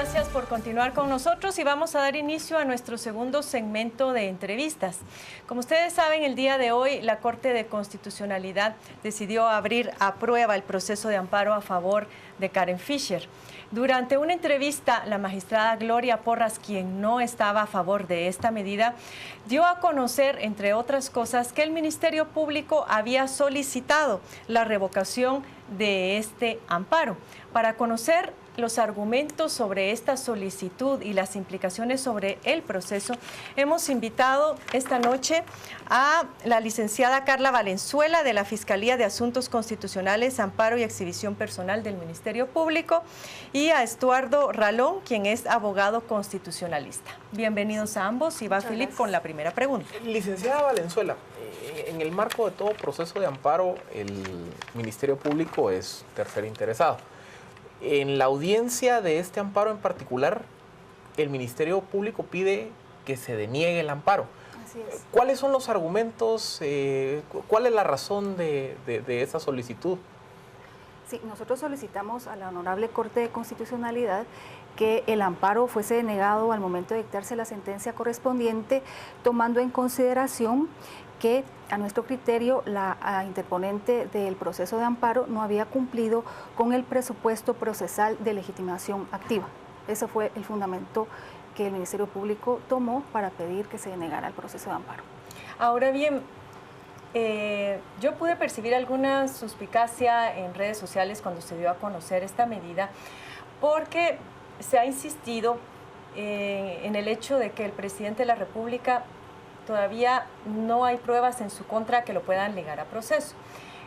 gracias por continuar con nosotros y vamos a dar inicio a nuestro segundo segmento de entrevistas. Como ustedes saben, el día de hoy la Corte de Constitucionalidad decidió abrir a prueba el proceso de amparo a favor de Karen Fisher. Durante una entrevista, la magistrada Gloria Porras, quien no estaba a favor de esta medida, dio a conocer, entre otras cosas, que el Ministerio Público había solicitado la revocación de este amparo. Para conocer los argumentos sobre esta solicitud y las implicaciones sobre el proceso, hemos invitado esta noche a la licenciada Carla Valenzuela de la Fiscalía de Asuntos Constitucionales, Amparo y Exhibición Personal del Ministerio Público y a Estuardo Ralón, quien es abogado constitucionalista. Bienvenidos a ambos y va Filip con la primera pregunta. Licenciada Valenzuela, en el marco de todo proceso de amparo, el Ministerio Público es tercer interesado. En la audiencia de este amparo en particular, el Ministerio Público pide que se deniegue el amparo. Así es. ¿Cuáles son los argumentos? ¿Cuál es la razón de esa solicitud? Sí, nosotros solicitamos a la Honorable Corte de Constitucionalidad que el amparo fuese denegado al momento de dictarse la sentencia correspondiente, tomando en consideración que a nuestro criterio la interponente del proceso de amparo no había cumplido con el presupuesto procesal de legitimación activa. Ese fue el fundamento que el Ministerio Público tomó para pedir que se denegara el proceso de amparo. Ahora bien, yo pude percibir alguna suspicacia en redes sociales cuando se dio a conocer esta medida, porque se ha insistido en el hecho de que el presidente de la República todavía no hay pruebas en su contra que lo puedan ligar a proceso.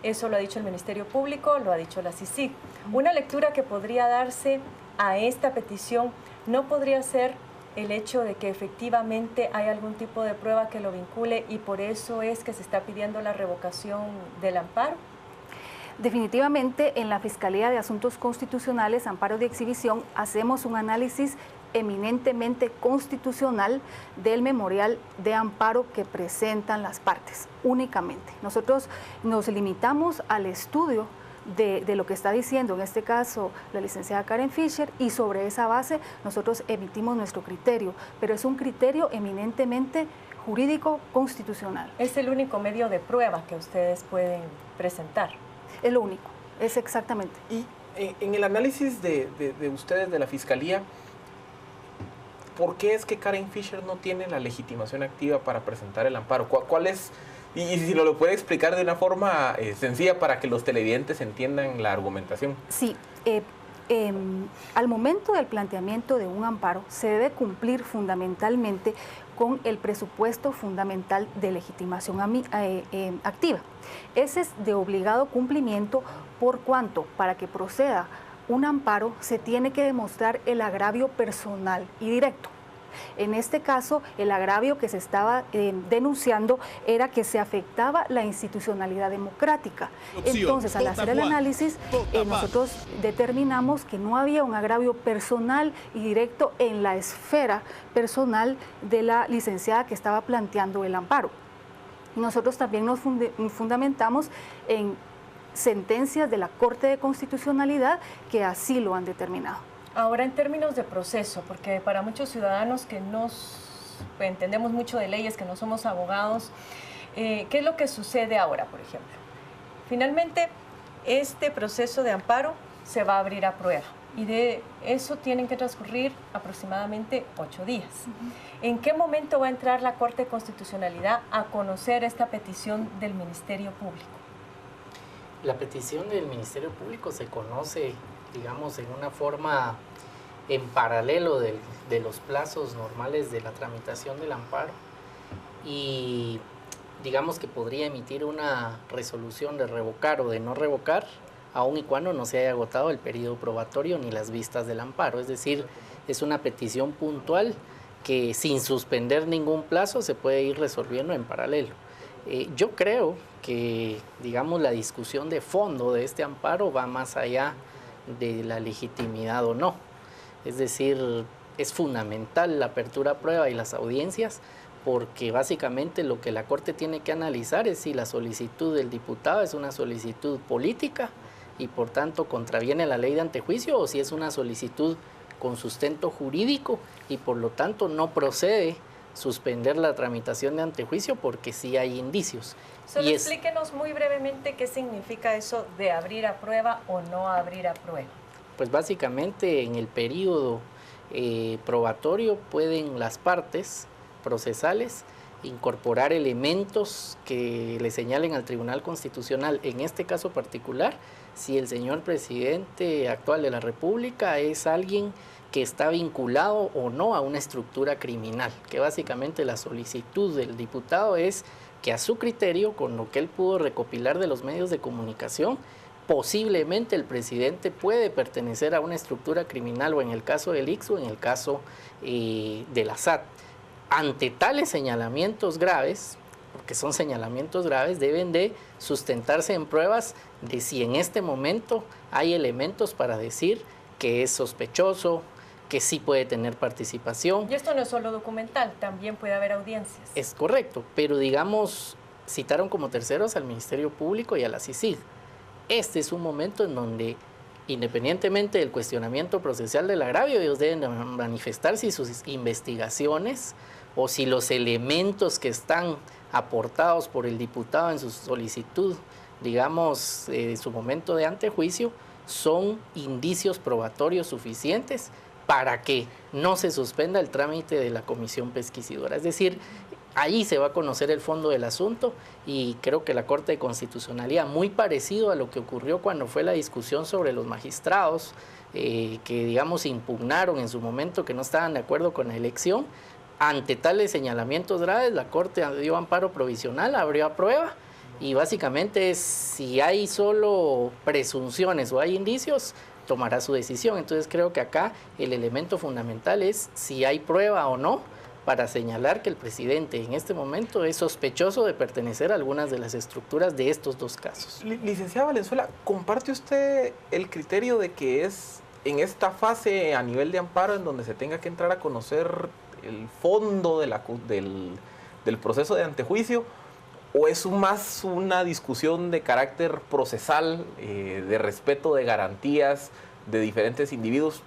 Eso lo ha dicho el Ministerio Público, lo ha dicho la CICIG. Una lectura que podría darse a esta petición no podría ser el hecho de que efectivamente hay algún tipo de prueba que lo vincule y por eso es que se está pidiendo la revocación del amparo. Definitivamente en la Fiscalía de Asuntos Constitucionales, Amparo de Exhibición, hacemos un análisis eminentemente constitucional del memorial de amparo que presentan las partes, únicamente. Nosotros nos limitamos al estudio de lo que está diciendo, en este caso, la licenciada Karen Fisher, y sobre esa base nosotros emitimos nuestro criterio, pero es un criterio eminentemente jurídico constitucional. Es el único medio de prueba que ustedes pueden presentar. Es lo único, es exactamente. Y en el análisis de ustedes, de la Fiscalía, ¿por qué es que Karen Fisher no tiene la legitimación activa para presentar el amparo? ¿Cuál es? Y si lo puede explicar de una forma sencilla para que los televidentes entiendan la argumentación. Sí, al momento del planteamiento de un amparo se debe cumplir fundamentalmente con el presupuesto fundamental de legitimación activa. Ese es de obligado cumplimiento por cuanto para que proceda un amparo se tiene que demostrar el agravio personal y directo. En este caso, el agravio que se estaba denunciando era que se afectaba la institucionalidad democrática. Entonces, al hacer el análisis, nosotros determinamos que no había un agravio personal y directo en la esfera personal de la licenciada que estaba planteando el amparo. Nosotros también nos fundamentamos en sentencias de la Corte de Constitucionalidad que así lo han determinado. Ahora, en términos de proceso, porque para muchos ciudadanos que no entendemos mucho de leyes, que no somos abogados, ¿qué es lo que sucede ahora, por ejemplo? Finalmente, este proceso de amparo se va a abrir a prueba y de eso tienen que transcurrir aproximadamente 8 días. ¿En qué momento va a entrar la Corte de Constitucionalidad a conocer esta petición del Ministerio Público? La petición del Ministerio Público se conoce, digamos, en una forma en paralelo de los plazos normales de la tramitación del amparo y digamos que podría emitir una resolución de revocar o de no revocar aun y cuando no se haya agotado el periodo probatorio ni las vistas del amparo. Es decir, es una petición puntual que sin suspender ningún plazo se puede ir resolviendo en paralelo. Yo creo que, digamos, la discusión de fondo de este amparo va más allá de la legitimidad o no. Es decir, es fundamental la apertura a prueba y las audiencias porque básicamente lo que la Corte tiene que analizar es si la solicitud del diputado es una solicitud política y por tanto contraviene la ley de antejuicio o si es una solicitud con sustento jurídico y por lo tanto no procede suspender la tramitación de antejuicio porque sí hay indicios. Solo explíquenos muy brevemente qué significa eso de abrir a prueba o no abrir a prueba. Pues básicamente en el periodo probatorio pueden las partes procesales incorporar elementos que le señalen al Tribunal Constitucional, en este caso particular, si el señor presidente actual de la República es alguien que está vinculado o no a una estructura criminal, que básicamente la solicitud del diputado es que a su criterio, con lo que él pudo recopilar de los medios de comunicación, posiblemente el presidente puede pertenecer a una estructura criminal, o en el caso del ICS o en el caso de la SAT. Ante tales señalamientos graves, porque son señalamientos graves, deben de sustentarse en pruebas de si en este momento hay elementos para decir que es sospechoso, que sí puede tener participación. Y esto no es solo documental, también puede haber audiencias. Es correcto, pero digamos, citaron como terceros al Ministerio Público y a la CICIG. Este es un momento en donde, independientemente del cuestionamiento procesal del agravio, ellos deben manifestar si sus investigaciones o si los elementos que están aportados por el diputado en su solicitud, digamos, en su momento de antejuicio, son indicios probatorios suficientes para que no se suspenda el trámite de la comisión pesquisidora. Es decir, ahí se va a conocer el fondo del asunto y creo que la Corte de Constitucionalidad, muy parecido a lo que ocurrió cuando fue la discusión sobre los magistrados, que digamos impugnaron en su momento que no estaban de acuerdo con la elección, ante tales señalamientos graves, la Corte dio amparo provisional, abrió a prueba y básicamente si hay solo presunciones o hay indicios, tomará su decisión. Entonces creo que acá el elemento fundamental es si hay prueba o no para señalar que el presidente en este momento es sospechoso de pertenecer a algunas de las estructuras de estos dos casos. Licenciada Valenzuela, ¿comparte usted el criterio de que es en esta fase a nivel de amparo en donde se tenga que entrar a conocer el fondo del proceso de antejuicio, o es más una discusión de carácter procesal, de respeto de garantías de diferentes individuos?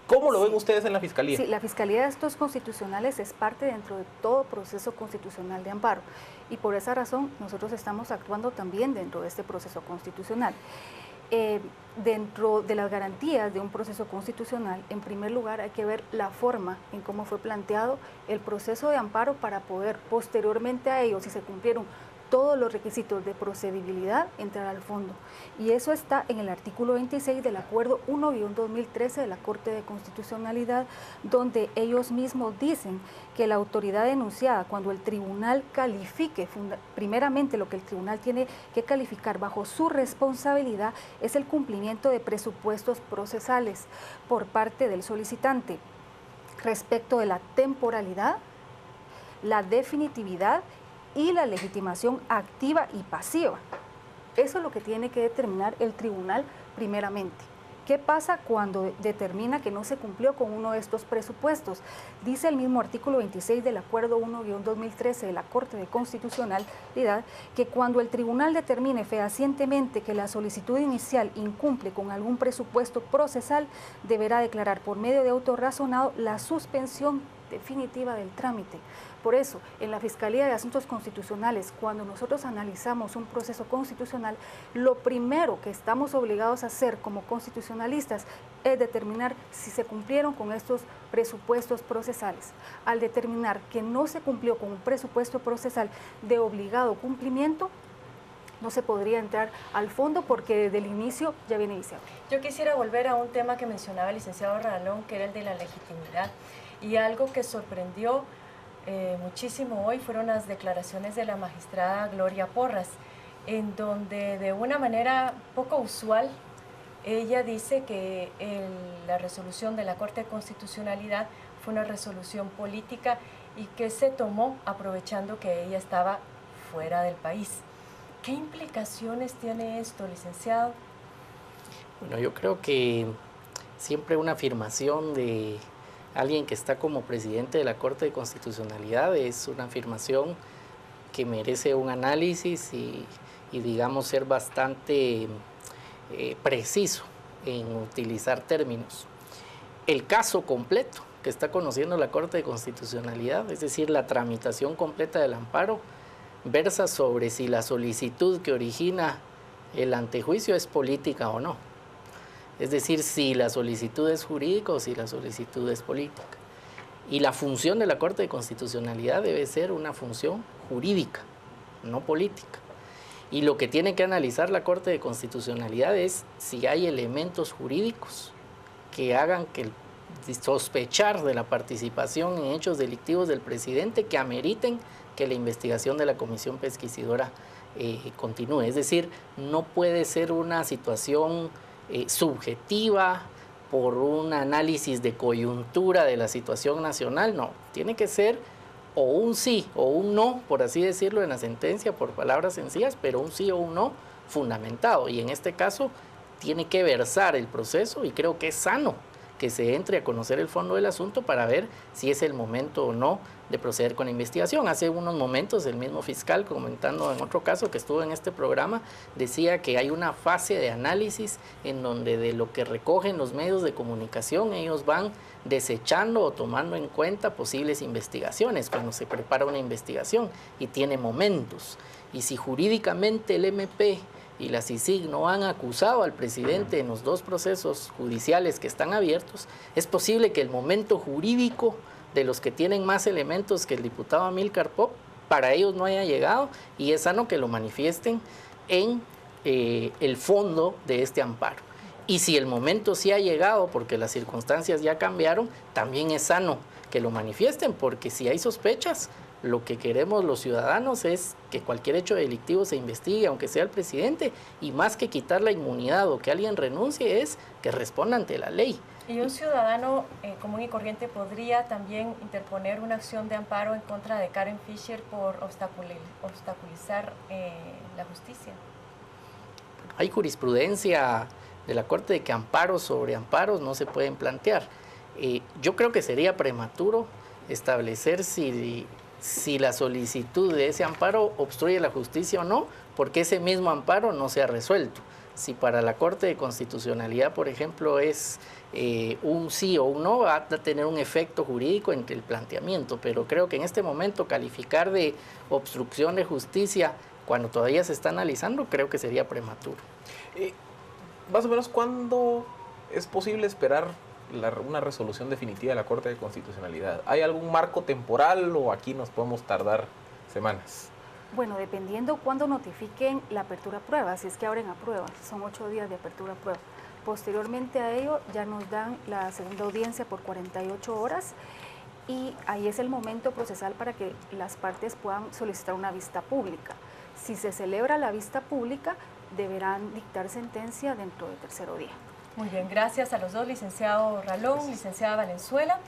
¿Cómo lo ven ustedes en la Fiscalía? Sí, la Fiscalía de Actos Constitucionales es parte dentro de todo proceso constitucional de amparo y por esa razón nosotros estamos actuando también dentro de este proceso constitucional. Dentro de las garantías de un proceso constitucional, en primer lugar hay que ver la forma en cómo fue planteado el proceso de amparo para poder posteriormente a ello, si se cumplieron todos los requisitos de procedibilidad, entrar al fondo. Y eso está en el artículo 26 del Acuerdo 1-2013 de la Corte de Constitucionalidad, donde ellos mismos dicen que la autoridad denunciada, cuando el tribunal califique, primeramente lo que el tribunal tiene que calificar bajo su responsabilidad es el cumplimiento de presupuestos procesales por parte del solicitante respecto de la temporalidad, la definitividad y la legitimación activa y pasiva. Eso es lo que tiene que determinar el tribunal primeramente. ¿Qué pasa cuando determina que no se cumplió con uno de estos presupuestos? Dice el mismo artículo 26 del Acuerdo 1-2013 de la Corte de Constitucionalidad que cuando el tribunal determine fehacientemente que la solicitud inicial incumple con algún presupuesto procesal, deberá declarar por medio de auto razonado la suspensión definitiva del trámite. Por eso, en la Fiscalía de Asuntos Constitucionales, cuando nosotros analizamos un proceso constitucional, lo primero que estamos obligados a hacer como constitucionalistas es determinar si se cumplieron con estos presupuestos procesales. Al determinar que no se cumplió con un presupuesto procesal de obligado cumplimiento, no se podría entrar al fondo porque desde el inicio ya viene iniciado. Yo quisiera volver a un tema que mencionaba el licenciado Ralón, que era el de la legitimidad. Y algo que sorprendió muchísimo hoy fueron las declaraciones de la magistrada Gloria Porras, en donde de una manera poco usual ella dice que la resolución de la Corte de Constitucionalidad fue una resolución política y que se tomó aprovechando que ella estaba fuera del país. ¿Qué implicaciones tiene esto, licenciado? Bueno, yo creo que siempre una afirmación de alguien que está como presidente de la Corte de Constitucionalidad es una afirmación que merece un análisis y digamos ser bastante preciso en utilizar términos. el caso completo que está conociendo la Corte de Constitucionalidad, es decir, la tramitación completa del amparo, versa sobre si la solicitud que origina el antejuicio es política o no. Es decir, si la solicitud es jurídica o si la solicitud es política. Y la función de la Corte de Constitucionalidad debe ser una función jurídica, no política. Y lo que tiene que analizar la Corte de Constitucionalidad es si hay elementos jurídicos que hagan que sospechar de la participación en hechos delictivos del presidente que ameriten que la investigación de la Comisión Pesquisidora continúe. Es decir, no puede ser una situación subjetiva por un análisis de coyuntura de la situación nacional, no. Tiene que ser o un sí o un no, por así decirlo en la sentencia, por palabras sencillas, pero un sí o un no fundamentado. Y en este caso tiene que versar el proceso y creo que es sano que se entre a conocer el fondo del asunto para ver si es el momento o no de proceder con la investigación. Hace unos momentos el mismo fiscal, comentando en otro caso que estuvo en este programa, decía que hay una fase de análisis en donde de lo que recogen los medios de comunicación ellos van desechando o tomando en cuenta posibles investigaciones cuando se prepara una investigación y tiene momentos. Y si jurídicamente el MP y la CICIG no han acusado al presidente en los dos procesos judiciales que están abiertos, es posible que el momento jurídico de los que tienen más elementos que el diputado Amílcar Pop, para ellos no haya llegado, y es sano que lo manifiesten en el fondo de este amparo. Y si el momento sí ha llegado porque las circunstancias ya cambiaron, también es sano que lo manifiesten, porque si hay sospechas, lo que queremos los ciudadanos es que cualquier hecho delictivo se investigue, aunque sea el presidente, y más que quitar la inmunidad o que alguien renuncie, es que responda ante la ley. ¿Y un ciudadano común y corriente podría también interponer una acción de amparo en contra de Karen Fisher por obstaculizar la justicia? Hay jurisprudencia de la Corte de que amparos sobre amparos no se pueden plantear. Yo creo que sería prematuro establecer si la solicitud de ese amparo obstruye la justicia o no, porque ese mismo amparo no se ha resuelto. Si para la Corte de Constitucionalidad, por ejemplo, es un sí o un no, va a tener un efecto jurídico entre el planteamiento, pero creo que en este momento calificar de obstrucción de justicia cuando todavía se está analizando, creo que sería prematuro. Más o menos, ¿cuándo es posible esperar una resolución definitiva de la Corte de Constitucionalidad? ¿Hay algún marco temporal o aquí nos podemos tardar semanas? Bueno, dependiendo cuándo notifiquen la apertura a prueba, si es que abren a prueba, son 8 días de apertura a prueba. Posteriormente a ello ya nos dan la segunda audiencia por 48 horas y ahí es el momento procesal para que las partes puedan solicitar una vista pública. Si se celebra la vista pública, deberán dictar sentencia dentro del tercer día. Muy bien, gracias a los dos, licenciado Ralón, licenciada Valenzuela.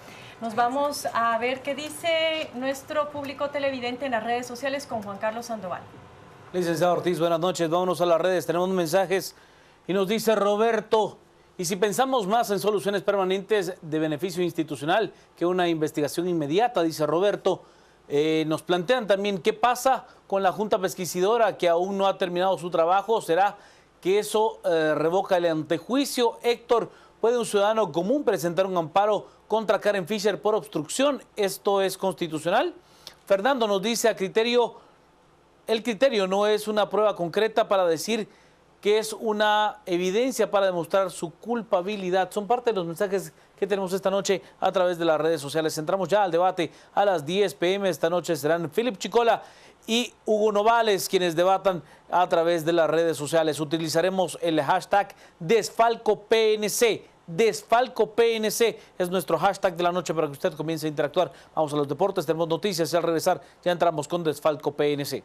Nos vamos a ver qué dice nuestro público televidente en las redes sociales con Juan Carlos Sandoval. Licenciado Ortiz, buenas noches. Vámonos a las redes, tenemos mensajes y nos dice Roberto, y si pensamos más en soluciones permanentes de beneficio institucional que una investigación inmediata, dice Roberto, nos plantean también qué pasa con la Junta Pesquisidora que aún no ha terminado su trabajo. ¿Será que eso revoca el antejuicio? Héctor, ¿puede un ciudadano común presentar un amparo contra Karen Fisher por obstrucción? ¿Esto es constitucional? Fernando nos dice el criterio no es una prueba concreta para decir que es una evidencia para demostrar su culpabilidad. Son parte de los mensajes que tenemos esta noche a través de las redes sociales. Entramos ya al debate a las 10 p.m. Esta noche serán Philip Chicola y Hugo Novales quienes debatan a través de las redes sociales. Utilizaremos el hashtag DesfalcoPNC. DesfalcoPNC es nuestro hashtag de la noche para que usted comience a interactuar. Vamos a los deportes, tenemos noticias y al regresar ya entramos con DesfalcoPNC.